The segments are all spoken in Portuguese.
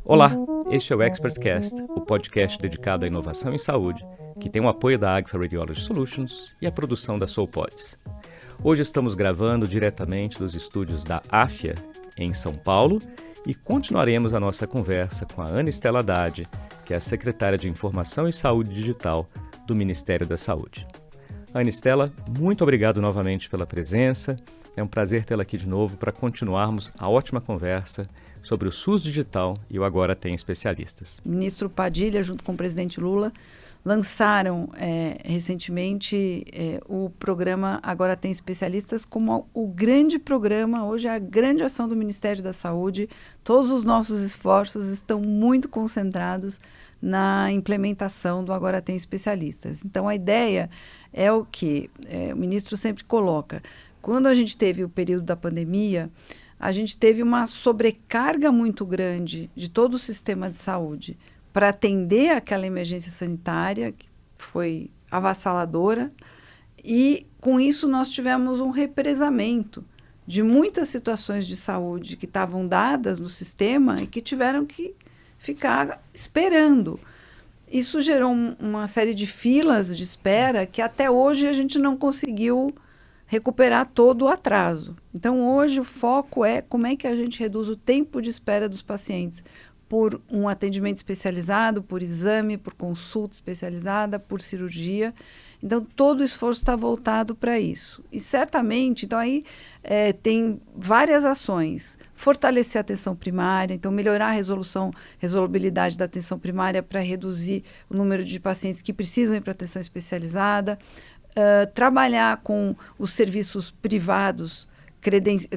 Olá, este é o ExpertCast, o podcast dedicado à inovação em saúde, que tem o apoio da Agfa Radiology Solutions e a produção da SoulPods. Hoje estamos gravando diretamente dos estúdios da AFIA, em São Paulo, e continuaremos a nossa conversa com a Ana Estela Haddad, que é a secretária de Informação e Saúde Digital do Ministério da Saúde. Ana Estela, muito obrigado novamente pela presença. É um prazer tê-la aqui de novo para continuarmos a ótima conversa sobre o SUS digital e o Agora Tem Especialistas. O ministro Padilha, junto com o presidente Lula, lançaram recentemente o programa Agora Tem Especialistas como o grande programa, hoje é a grande ação do Ministério da Saúde. Todos os nossos esforços estão muito concentrados na implementação do Agora Tem Especialistas. Então, a ideia é o que o ministro sempre coloca. Quando a gente teve o período da pandemia, a gente teve uma sobrecarga muito grande de todo o sistema de saúde para atender aquela emergência sanitária, que foi avassaladora, e com isso nós tivemos um represamento de muitas situações de saúde que estavam dadas no sistema e que tiveram que ficar esperando. Isso gerou uma série de filas de espera que até hoje a gente não conseguiu recuperar todo o atraso. Então, hoje o foco é como é que a gente reduz o tempo de espera dos pacientes por um atendimento especializado, por exame, por consulta especializada, por cirurgia. Então, todo o esforço está voltado para isso. E certamente, então aí tem várias ações. Fortalecer a atenção primária, então melhorar a resolutibilidade da atenção primária para reduzir o número de pacientes que precisam ir para atenção especializada. Trabalhar com os serviços privados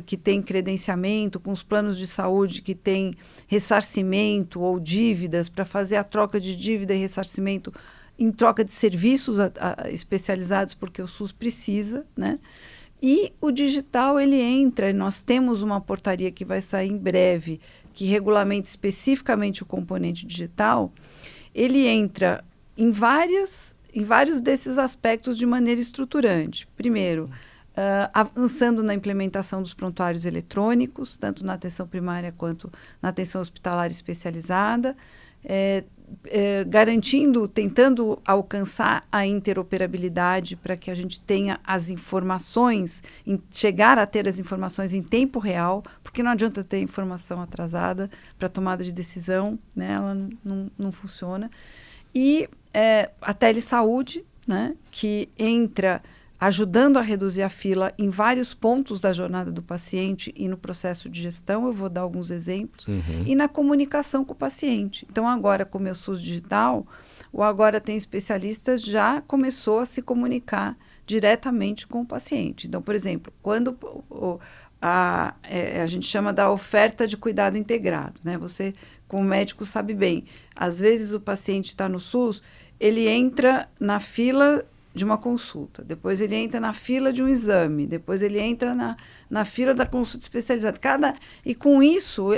que têm credenciamento, com os planos de saúde que têm ressarcimento ou dívidas, para fazer a troca de dívida e ressarcimento em troca de serviços especializados, porque o SUS precisa, né? E o digital, ele entra, nós temos uma portaria que vai sair em breve, que regulamenta especificamente o componente digital. Ele entra em vários desses aspectos de maneira estruturante. Primeiro, avançando na implementação dos prontuários eletrônicos, tanto na atenção primária quanto na atenção hospitalar especializada, tentando alcançar a interoperabilidade para que a gente tenha as informações, chegar a ter as informações em tempo real, porque não adianta ter informação atrasada para tomada de decisão, né? Ela não funciona. E a telesaúde, né, que entra ajudando a reduzir a fila em vários pontos da jornada do paciente e no processo de gestão, eu vou dar alguns exemplos, e na comunicação com o paciente. Então, agora, com o meu SUS digital, o Agora Tem Especialistas já começou a se comunicar diretamente com o paciente. Então, por exemplo, quando a gente chama da oferta de cuidado integrado, né? Você, como médico, sabe bem, às vezes o paciente está no SUS, ele entra na fila de uma consulta, depois ele entra na fila de um exame, depois ele entra na fila da consulta especializada. E com isso,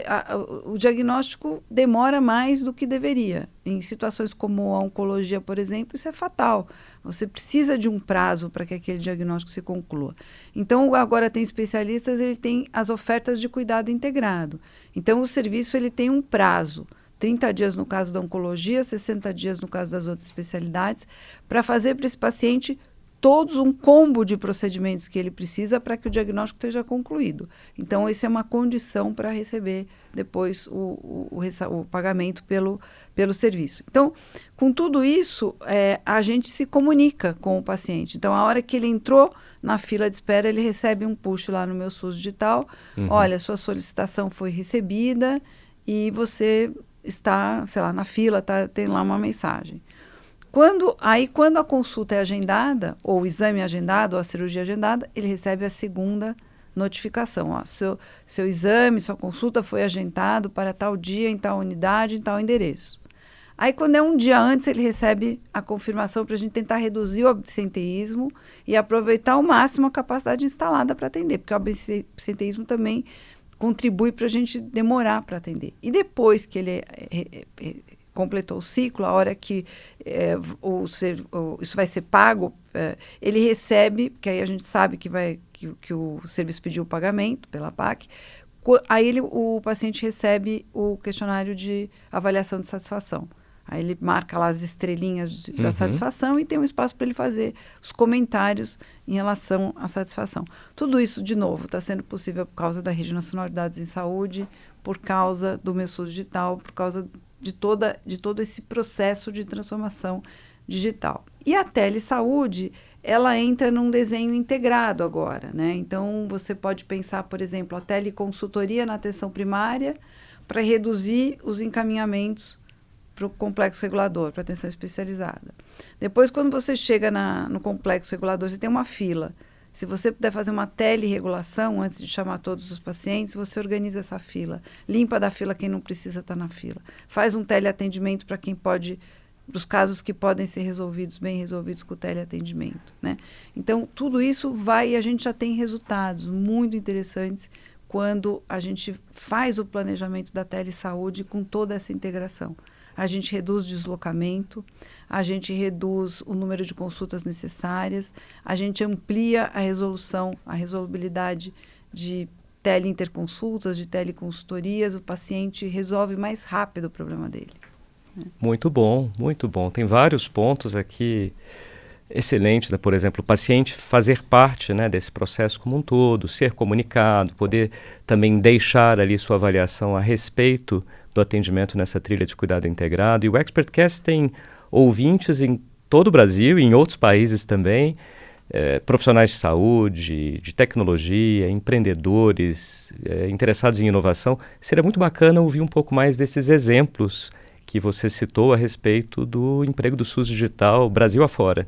o diagnóstico demora mais do que deveria. Em situações como a oncologia, por exemplo, isso é fatal. Você precisa de um prazo para que aquele diagnóstico se conclua. Então, Agora Tem Especialistas, ele tem as ofertas de cuidado integrado. Então, o serviço ele tem um prazo. 30 dias no caso da oncologia, 60 dias no caso das outras especialidades, para fazer para esse paciente todos um combo de procedimentos que ele precisa para que o diagnóstico esteja concluído. Então, essa é uma condição para receber depois o pagamento pelo serviço. Então, com tudo isso, a gente se comunica com o paciente. Então, a hora que ele entrou na fila de espera, ele recebe um push lá no meu SUS digital. Olha, sua solicitação foi recebida e você está, sei lá, na fila, tem lá uma mensagem. Quando a consulta é agendada, ou o exame é agendado, ou a cirurgia é agendada, ele recebe a segunda notificação. Ó, seu exame, sua consulta foi agendado para tal dia, em tal unidade, em tal endereço. Aí, quando é um dia antes, ele recebe a confirmação para a gente tentar reduzir o absenteísmo e aproveitar ao máximo a capacidade instalada para atender, porque o absenteísmo também contribui para a gente demorar para atender. E depois que ele completou o ciclo, a hora que isso vai ser pago, ele recebe, porque aí a gente sabe que que o serviço pediu o pagamento pela PAC. Aí o paciente recebe o questionário de avaliação de satisfação. Aí ele marca lá as estrelinhas da satisfação e tem um espaço para ele fazer os comentários em relação à satisfação. Tudo isso, de novo, está sendo possível por causa da Rede Nacional de Dados em Saúde, por causa do meu SUS digital, por causa de todo esse processo de transformação digital. E a telesaúde, ela entra num desenho integrado agora, né? Então, você pode pensar, por exemplo, a teleconsultoria na atenção primária para reduzir os encaminhamentos para o complexo regulador, para a atenção especializada. Depois, quando você chega no complexo regulador, você tem uma fila. Se você puder fazer uma teleregulação antes de chamar todos os pacientes, você organiza essa fila. Limpa da fila quem não precisa estar na fila. Faz um teleatendimento para quem pode, para os casos que podem ser resolvidos, bem resolvidos com o teleatendimento, né? Então, tudo isso vai e a gente já tem resultados muito interessantes quando a gente faz o planejamento da telesaúde com toda essa integração. A gente reduz o deslocamento, a gente reduz o número de consultas necessárias, a gente amplia a resolubilidade de teleinterconsultas, de teleconsultorias, o paciente resolve mais rápido o problema dele. Muito bom, muito bom. Tem vários pontos aqui excelentes, né? Por exemplo, o paciente fazer parte, né, desse processo como um todo, ser comunicado, poder também deixar ali sua avaliação a respeito do atendimento nessa trilha de cuidado integrado. E o ExpertCast tem ouvintes em todo o Brasil e em outros países também, profissionais de saúde, de tecnologia, empreendedores, interessados em inovação. Seria muito bacana ouvir um pouco mais desses exemplos que você citou a respeito do emprego do SUS digital Brasil afora.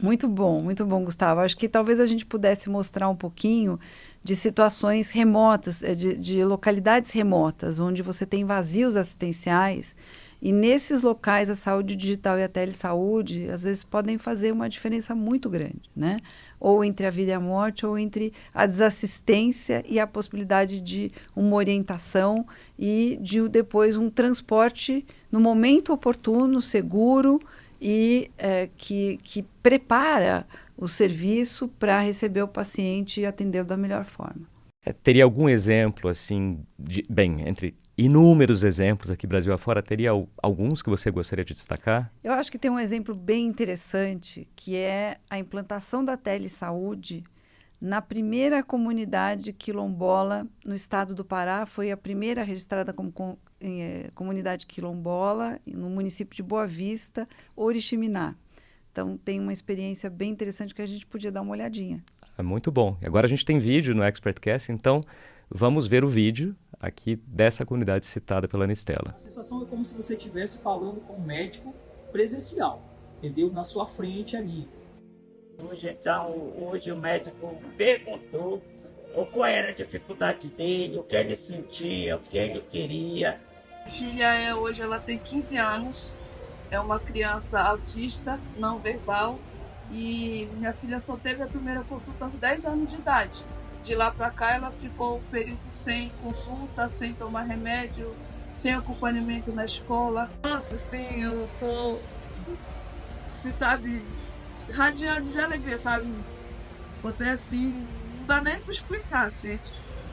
Muito bom, Gustavo. Acho que talvez a gente pudesse mostrar um pouquinho de situações remotas, de localidades remotas, onde você tem vazios assistenciais, e nesses locais a saúde digital e a telesaúde, às vezes, podem fazer uma diferença muito grande, né? Ou entre a vida e a morte, ou entre a desassistência e a possibilidade de uma orientação e de depois um transporte no momento oportuno, seguro, e que prepara o serviço para receber o paciente e atendê-lo da melhor forma. Teria algum exemplo, assim, entre inúmeros exemplos aqui Brasil afora, teria alguns que você gostaria de destacar? Eu acho que tem um exemplo bem interessante, que é a implantação da telesaúde na primeira comunidade quilombola no estado do Pará. Foi a primeira registrada como comunidade quilombola no município de Boa Vista, Oriximiná. Então, tem uma experiência bem interessante que a gente podia dar uma olhadinha. Muito bom. Agora a gente tem vídeo no ExpertCast, então vamos ver o vídeo aqui dessa comunidade citada pela Anistela. A sensação é como se você estivesse falando com um médico presencial, entendeu? Na sua frente ali. Hoje o médico perguntou qual era a dificuldade dele, o que ele sentia, o que ele queria. Filha hoje ela tem 15 anos, é uma criança autista, não verbal, e minha filha só teve a primeira consulta aos 10 anos de idade. De lá para cá ela ficou um período sem consulta, sem tomar remédio, sem acompanhamento na escola. Nossa, sim, eu tô, se sabe, radiante de alegria, sabe? Foi até assim, não dá nem para explicar, assim,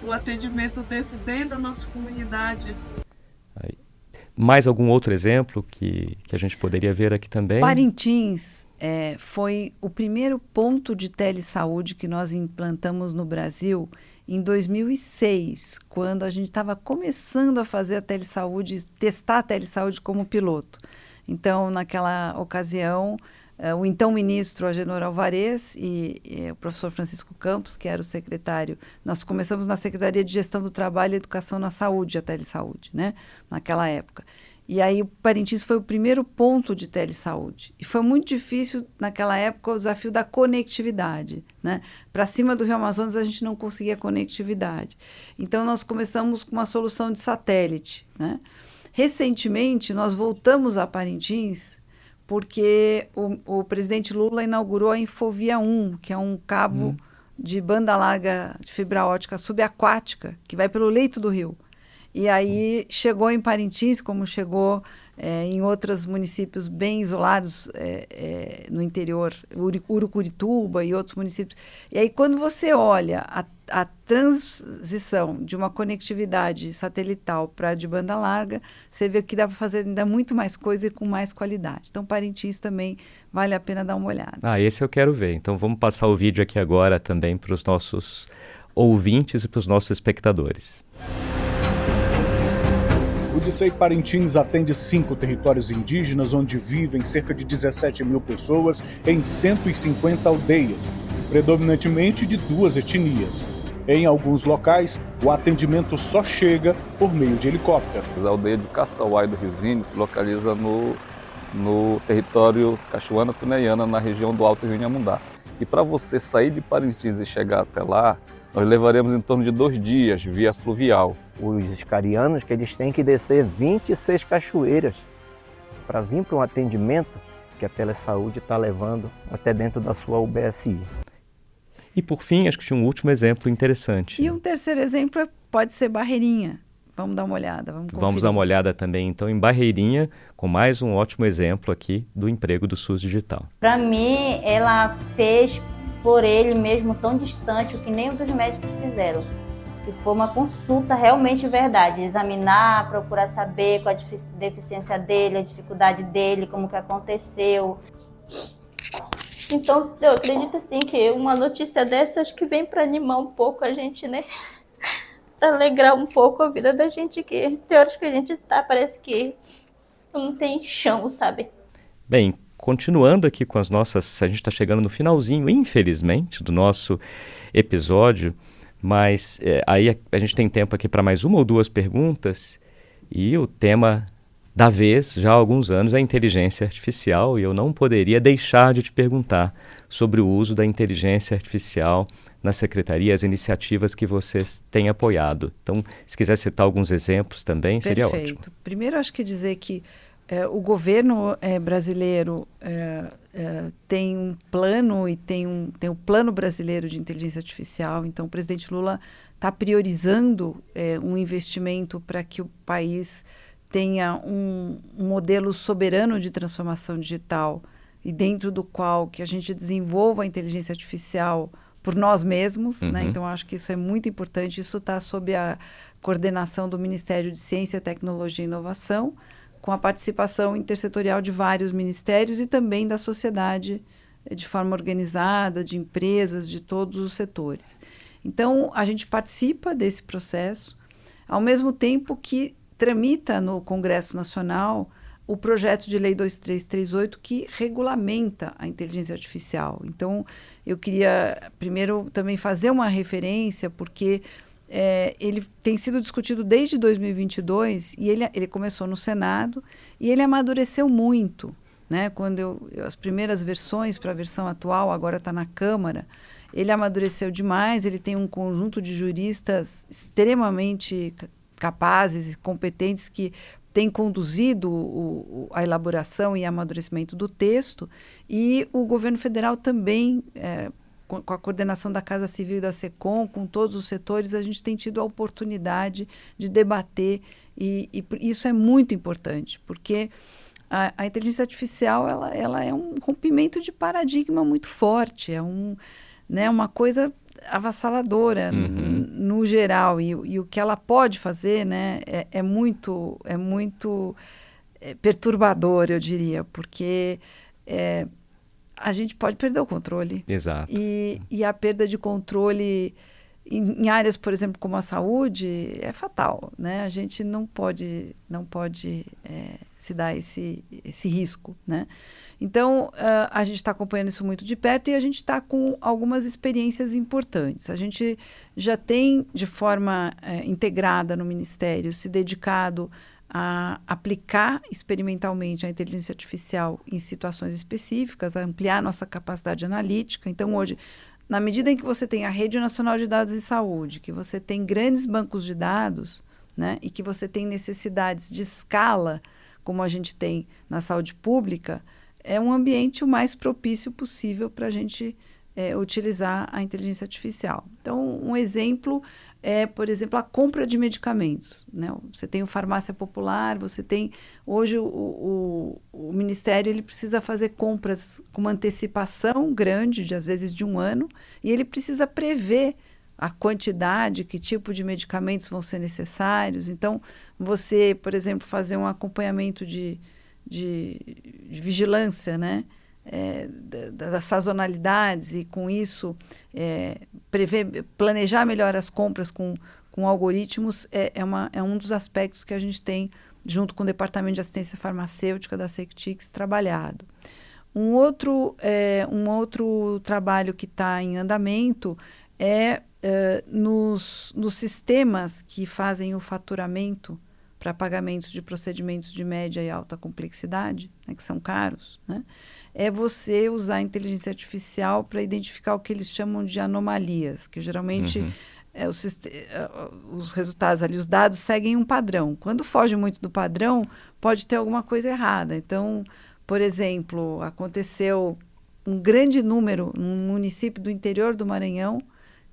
o atendimento desse dentro da nossa comunidade. Mais algum outro exemplo que a gente poderia ver aqui também? Parintins foi o primeiro ponto de telesaúde que nós implantamos no Brasil em 2006, quando a gente estava começando a fazer a telesaúde, testar a telesaúde como piloto. Então, naquela ocasião, o então ministro Agenor Alvarez e o professor Francisco Campos, que era o secretário, nós começamos na Secretaria de Gestão do Trabalho e Educação na Saúde, a telesaúde, né? Naquela época. E aí o Parintins foi o primeiro ponto de telesaúde. E foi muito difícil, naquela época, o desafio da conectividade, né? Para cima do Rio Amazonas, a gente não conseguia conectividade. Então, nós começamos com uma solução de satélite, né? Recentemente, nós voltamos a Parintins porque o presidente Lula inaugurou a Infovia 1, que é um cabo de banda larga de fibra ótica subaquática, que vai pelo leito do rio. E aí chegou em Parintins, como chegou em outros municípios bem isolados no interior, Urucurituba e outros municípios. E aí, quando você olha a transição de uma conectividade satelital para de banda larga, você vê que dá para fazer ainda muito mais coisa e com mais qualidade. Então, Parintins também vale a pena dar uma olhada. Esse eu quero ver. Então, vamos passar o vídeo aqui agora também para os nossos ouvintes e para os nossos espectadores. O DICEI Parintins atende 5 territórios indígenas, onde vivem cerca de 17 mil pessoas em 150 aldeias, predominantemente de 2 etnias. Em alguns locais, o atendimento só chega por meio de helicóptero. A aldeia de Caçauá e do Riozinho se localiza no território Cachoana-Tuneiana, na região do Alto Rio Inhamundá. E para você sair de Parintins e chegar até lá, nós levaremos em torno de 2 dias via fluvial. Os iscarianos que eles têm que descer 26 cachoeiras para vir para um atendimento que a Telesaúde está levando até dentro da sua UBSI. E por fim, acho que tinha um último exemplo interessante. E um terceiro exemplo pode ser Barreirinha. Vamos dar uma olhada, Vamos dar uma olhada também, então, em Barreirinha, com mais um ótimo exemplo aqui do emprego do SUS Digital. Para mim, ela fez por ele mesmo tão distante o que nem os médicos fizeram. Que foi uma consulta realmente verdade, examinar, procurar saber qual a deficiência dele, a dificuldade dele, como que aconteceu. Então, eu acredito assim que uma notícia dessa acho que vem para animar um pouco a gente, né? Para alegrar um pouco a vida da gente, que tem horas que a gente parece que não tem chão, sabe? Bem, continuando aqui com as nossas... A gente está chegando no finalzinho, infelizmente, do nosso episódio, mas aí a gente tem tempo aqui para mais 1 ou 2 perguntas, e o tema da vez, já há alguns anos, é a inteligência artificial, e eu não poderia deixar de te perguntar sobre o uso da inteligência artificial na Secretaria, as iniciativas que vocês têm apoiado. Então, se quiser citar alguns exemplos também, seria ótimo. Perfeito. Primeiro, acho que dizer que o governo brasileiro tem um plano e tem o Plano Brasileiro de Inteligência Artificial. Então, o presidente Lula está priorizando um investimento para que o país tenha um modelo soberano de transformação digital e dentro do qual que a gente desenvolva a inteligência artificial por nós mesmos, né? Então, acho que isso é muito importante. Isso está sob a coordenação do Ministério de Ciência, Tecnologia e Inovação, com a participação intersetorial de vários ministérios e também da sociedade de forma organizada, de empresas, de todos os setores. Então, a gente participa desse processo, ao mesmo tempo que tramita no Congresso Nacional o projeto de lei 2338 que regulamenta a inteligência artificial. Então, eu queria primeiro também fazer uma referência, porque ele tem sido discutido desde 2022 e ele começou no Senado e ele amadureceu muito, né? Quando as primeiras versões para a versão atual, agora está na Câmara, ele amadureceu demais, ele tem um conjunto de juristas extremamente capazes e competentes que têm conduzido a elaboração e amadurecimento do texto, e o governo federal também, com a coordenação da Casa Civil e da SECOM, com todos os setores, a gente tem tido a oportunidade de debater, e isso é muito importante, porque a inteligência artificial ela é um rompimento de paradigma muito forte, uma coisa avassaladora no geral, e o que ela pode fazer, né, é muito perturbador, eu diria, porque a gente pode perder o controle. Exato. E a perda de controle em áreas, por exemplo, como a saúde, é fatal, né? A gente não pode se dar esse risco, né? Então, a gente está acompanhando isso muito de perto e a gente está com algumas experiências importantes. A gente já tem, de forma integrada no Ministério, se dedicado a aplicar experimentalmente a inteligência artificial em situações específicas, a ampliar nossa capacidade analítica. Então, hoje, na medida em que você tem a Rede Nacional de Dados em Saúde, que você tem grandes bancos de dados, né, e que você tem necessidades de escala, como a gente tem na saúde pública, é um ambiente o mais propício possível para a gente utilizar a inteligência artificial. Então, um exemplo é, por exemplo, a compra de medicamentos, né? Você tem o farmácia popular, você tem... Hoje, o Ministério ele precisa fazer compras com uma antecipação grande, às vezes de 1 ano, e ele precisa prever a quantidade, que tipo de medicamentos vão ser necessários. Então, você, por exemplo, fazer um acompanhamento de vigilância, né? Das sazonalidades, e com isso planejar melhor as compras com algoritmos é um dos aspectos que a gente tem junto com o Departamento de Assistência Farmacêutica da Sectix trabalhado. Um outro trabalho que está em andamento nos sistemas que fazem o faturamento para pagamentos de procedimentos de média e alta complexidade, né, que são caros, né? É você usar a inteligência artificial para identificar o que eles chamam de anomalias, que geralmente os resultados ali, os dados seguem um padrão. Quando foge muito do padrão, pode ter alguma coisa errada. Então, por exemplo, aconteceu um grande número, num município do interior do Maranhão,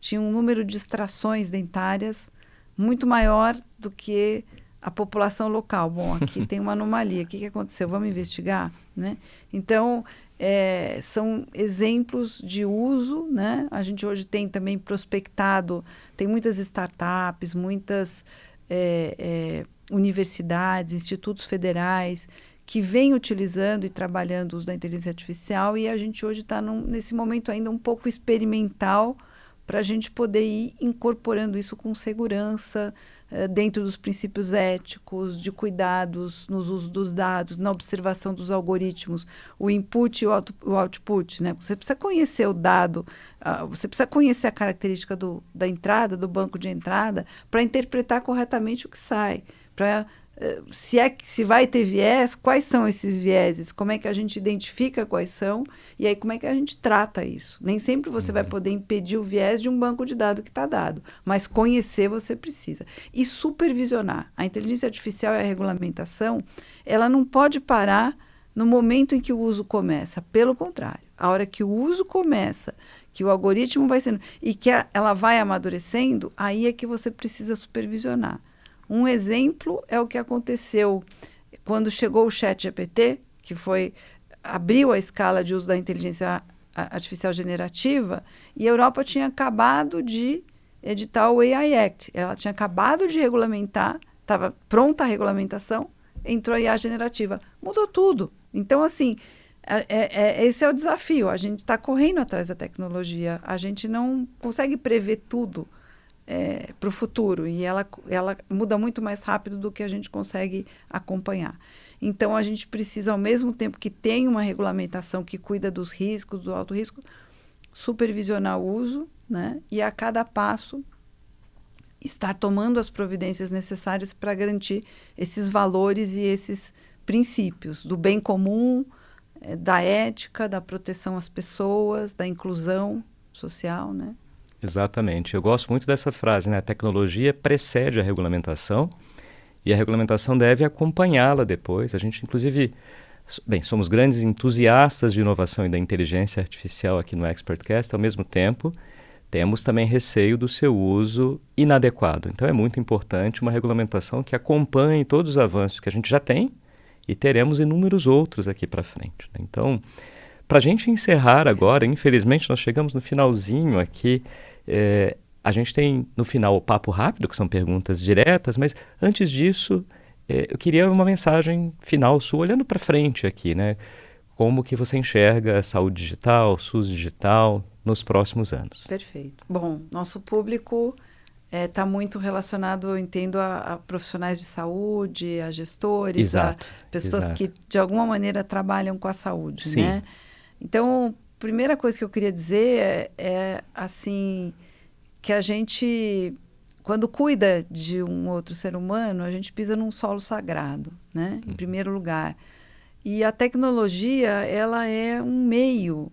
tinha um número de extrações dentárias muito maior do que a população local. Bom, aqui tem uma anomalia, o que aconteceu? Vamos investigar, né? Então, são exemplos de uso, né? A gente hoje tem também prospectado, tem muitas startups, muitas universidades, institutos federais que vêm utilizando e trabalhando o uso da inteligência artificial, e a gente hoje está nesse momento ainda um pouco experimental para a gente poder ir incorporando isso com segurança, dentro dos princípios éticos, de cuidados nos usos dos dados, na observação dos algoritmos, o input e o output, né? Você precisa conhecer o dado, você precisa conhecer a característica da entrada, do banco de entrada, para interpretar corretamente o que sai, para se vai ter viés, quais são esses vieses, como é que a gente identifica quais são, e aí como é que a gente trata isso. Nem sempre você vai poder impedir o viés de um banco de dados que está dado, mas conhecer você precisa. E supervisionar. A inteligência artificial e a regulamentação, ela não pode parar no momento em que o uso começa. Pelo contrário, a hora que o uso começa, que o algoritmo vai sendo, e que ela vai amadurecendo, aí é que você precisa supervisionar. Um exemplo é o que aconteceu quando chegou o ChatGPT, que abriu a escala de uso da inteligência artificial generativa, e a Europa tinha acabado de editar o AI Act. Ela tinha acabado de regulamentar, estava pronta a regulamentação, entrou a IA generativa. Mudou tudo. Então, assim, esse é o desafio. A gente está correndo atrás da tecnologia. A gente não consegue prever tudo para o futuro, e ela muda muito mais rápido do que a gente consegue acompanhar. Então, a gente precisa, ao mesmo tempo que tem uma regulamentação que cuida dos riscos, do alto risco, supervisionar o uso, né? E a cada passo estar tomando as providências necessárias para garantir esses valores e esses princípios do bem comum, da ética, da proteção às pessoas, da inclusão social, né? Exatamente. Eu gosto muito dessa frase, né? A tecnologia precede a regulamentação e a regulamentação deve acompanhá-la depois. A gente, inclusive, somos grandes entusiastas de inovação e da inteligência artificial aqui no ExpertCast. Ao mesmo tempo, temos também receio do seu uso inadequado. Então, é muito importante uma regulamentação que acompanhe todos os avanços que a gente já tem e teremos inúmeros outros aqui para frente, né? Então, para a gente encerrar agora, infelizmente nós chegamos no finalzinho aqui, a gente tem no final o papo rápido, que são perguntas diretas, mas antes disso, eu queria uma mensagem final sua, olhando para frente aqui, né? Como que você enxerga a saúde digital, SUS digital, nos próximos anos? Perfeito. Bom, nosso público está muito relacionado, eu entendo, a profissionais de saúde, a gestores, exato, a pessoas exato. que de alguma maneira trabalham com a saúde, Sim. né? Então, a primeira coisa que eu queria dizer assim, que a gente, quando cuida de um outro ser humano, a gente pisa num solo sagrado, né? Em primeiro lugar. E a tecnologia, ela é um meio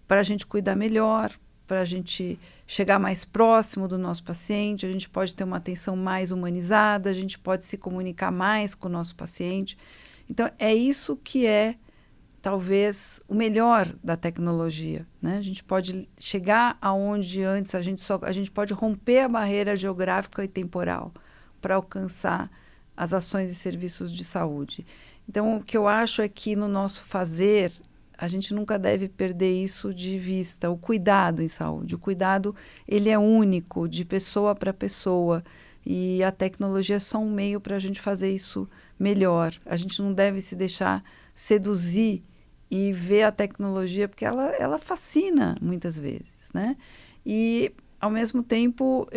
para a gente cuidar melhor, para a gente chegar mais próximo do nosso paciente, a gente pode ter uma atenção mais humanizada, a gente pode se comunicar mais com o nosso paciente. Então, é isso que é talvez o melhor da tecnologia, né? A gente pode chegar aonde antes a gente pode romper a barreira geográfica e temporal para alcançar as ações e serviços de saúde. Então, o que eu acho é que no nosso fazer, a gente nunca deve perder isso de vista, o cuidado em saúde. O cuidado, ele é único, de pessoa para pessoa, e a tecnologia é só um meio para a gente fazer isso melhor. A gente não deve se deixar seduzir e ver a tecnologia, porque ela fascina muitas vezes, né? E, ao mesmo tempo,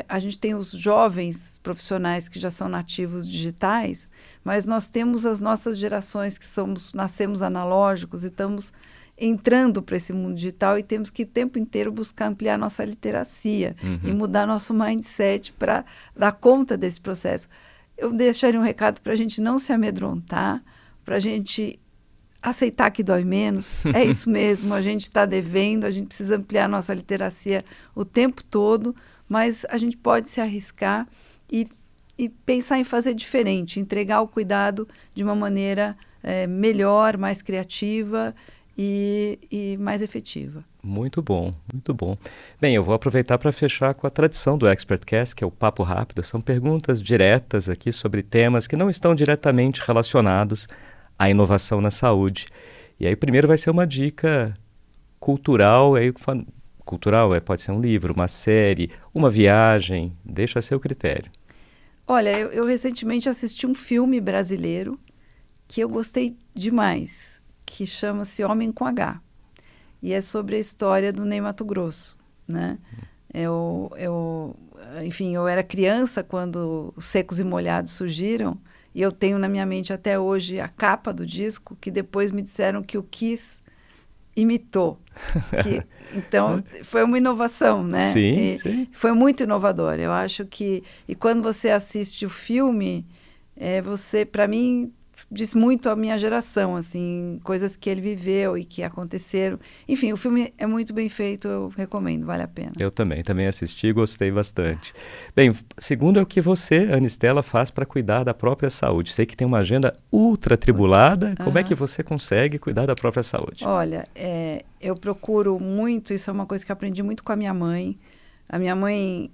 a gente tem os jovens profissionais que já são nativos digitais, mas nós temos as nossas gerações que nascemos analógicos e estamos entrando para esse mundo digital e temos que o tempo inteiro buscar ampliar nossa literacia e mudar nosso mindset para dar conta desse processo. Eu deixaria um recado para a gente não se amedrontar, para a gente aceitar que dói menos. É isso mesmo, a gente está devendo, a gente precisa ampliar nossa literacia o tempo todo, mas a gente pode se arriscar e pensar em fazer diferente, entregar o cuidado de uma maneira melhor, mais criativa e mais efetiva. Muito bom, muito bom. Bem, eu vou aproveitar para fechar com a tradição do ExpertCast, que é o Papo Rápido. São perguntas diretas aqui sobre temas que não estão diretamente relacionados à inovação na saúde. E aí, primeiro vai ser uma dica cultural. Cultural pode ser um livro, uma série, uma viagem. Deixa a seu critério. Olha, eu recentemente assisti um filme brasileiro que eu gostei demais, que chama-se Homem com H. E é sobre a história do Ney Matogrosso, né? Enfim, eu era criança quando os Secos e Molhados surgiram, e eu tenho na minha mente até hoje a capa do disco, que depois me disseram que o Kiss imitou. Então, foi uma inovação, né? Sim, sim. Foi muito inovador. Eu acho que... E quando você assiste o filme, você, para mim, diz muito a minha geração, assim, coisas que ele viveu e que aconteceram. Enfim, o filme é muito bem feito, eu recomendo, vale a pena. Eu também assisti e gostei bastante. Bem, segundo é o que você, Ana Estela, faz para cuidar da própria saúde. Sei que tem uma agenda ultra atribulada. Como é que você consegue cuidar da própria saúde? Olha, eu procuro muito, isso é uma coisa que eu aprendi muito com a minha mãe. A minha mãe,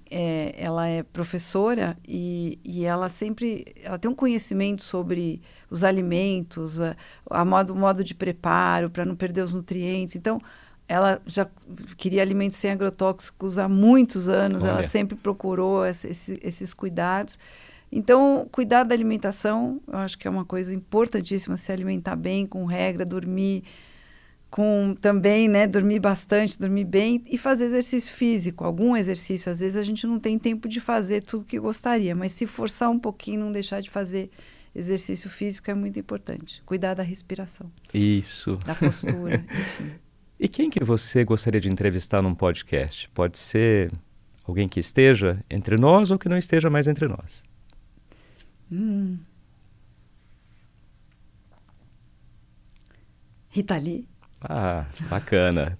ela é professora e ela tem um conhecimento sobre os alimentos, o modo de preparo, para não perder os nutrientes. Então, ela já queria alimentos sem agrotóxicos há muitos anos. Olha. Ela sempre procurou esses cuidados. Então, cuidar da alimentação, eu acho que é uma coisa importantíssima, se alimentar bem, com regra, dormir também, né, dormir bastante, dormir bem e fazer exercício físico, algum exercício. Às vezes a gente não tem tempo de fazer tudo que gostaria, mas se forçar um pouquinho, não deixar de fazer exercício físico é muito importante. Cuidar da respiração. Isso. Da postura, enfim. E quem que você gostaria de entrevistar num podcast? Pode ser alguém que esteja entre nós ou que não esteja mais entre nós. Rita Lee. Ah, bacana.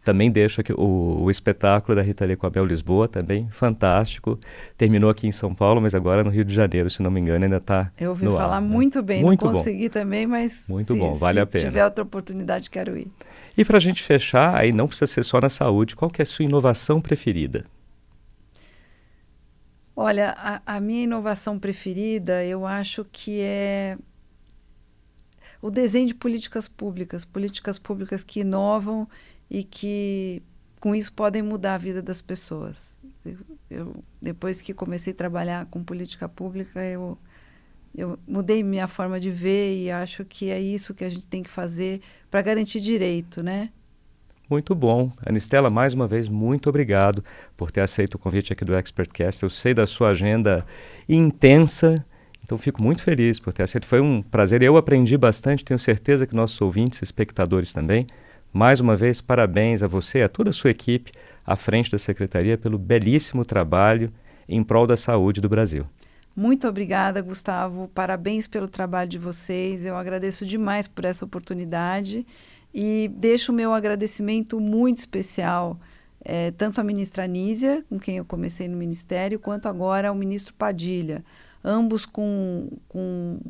Também deixo aqui o espetáculo da Rita Lee com a Bel Lisboa, também fantástico. Terminou aqui em São Paulo, mas agora no Rio de Janeiro, se não me engano, ainda está no ar. Eu ouvi falar muito bem, muito não consegui também, mas muito bom, vale a pena. Se tiver outra oportunidade, quero ir. E para a gente fechar, aí não precisa ser só na saúde, qual que é a sua inovação preferida? Olha, a minha inovação preferida, eu acho que é o desenho de políticas públicas que inovam e que, com isso, podem mudar a vida das pessoas. Depois que comecei a trabalhar com política pública, eu mudei minha forma de ver e acho que é isso que a gente tem que fazer para garantir direito, né? Muito bom. Ana Estela, mais uma vez, muito obrigado por ter aceito o convite aqui do ExpertCast. Eu sei da sua agenda intensa, então fico muito feliz por ter aceito. Foi um prazer. Eu aprendi bastante, tenho certeza que nossos ouvintes e espectadores também. Mais uma vez, parabéns a você e a toda a sua equipe à frente da Secretaria pelo belíssimo trabalho em prol da saúde do Brasil. Muito obrigada, Gustavo. Parabéns pelo trabalho de vocês. Eu agradeço demais por essa oportunidade e deixo o meu agradecimento muito especial tanto à ministra Anísia, com quem eu comecei no Ministério, quanto agora ao ministro Padilha. Ambos com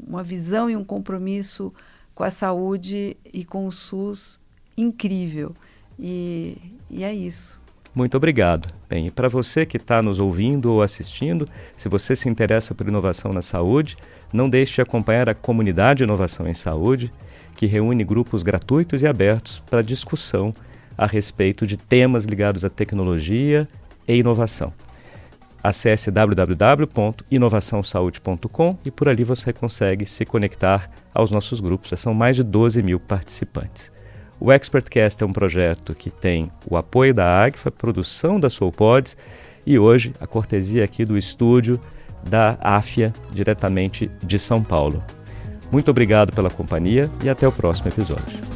uma visão e um compromisso com a saúde e com o SUS incrível. E é isso. Muito obrigado. Bem, e para você que está nos ouvindo ou assistindo, se você se interessa por inovação na saúde, não deixe de acompanhar a Comunidade Inovação em Saúde, que reúne grupos gratuitos e abertos para discussão a respeito de temas ligados à tecnologia e inovação. Acesse www.inovaçãosaude.com e por ali você consegue se conectar aos nossos grupos. Já são mais de 12 mil participantes. O ExpertCast é um projeto que tem o apoio da Agfa, produção da SoulPods e hoje a cortesia aqui do estúdio da AFIA, diretamente de São Paulo. Muito obrigado pela companhia e até o próximo episódio.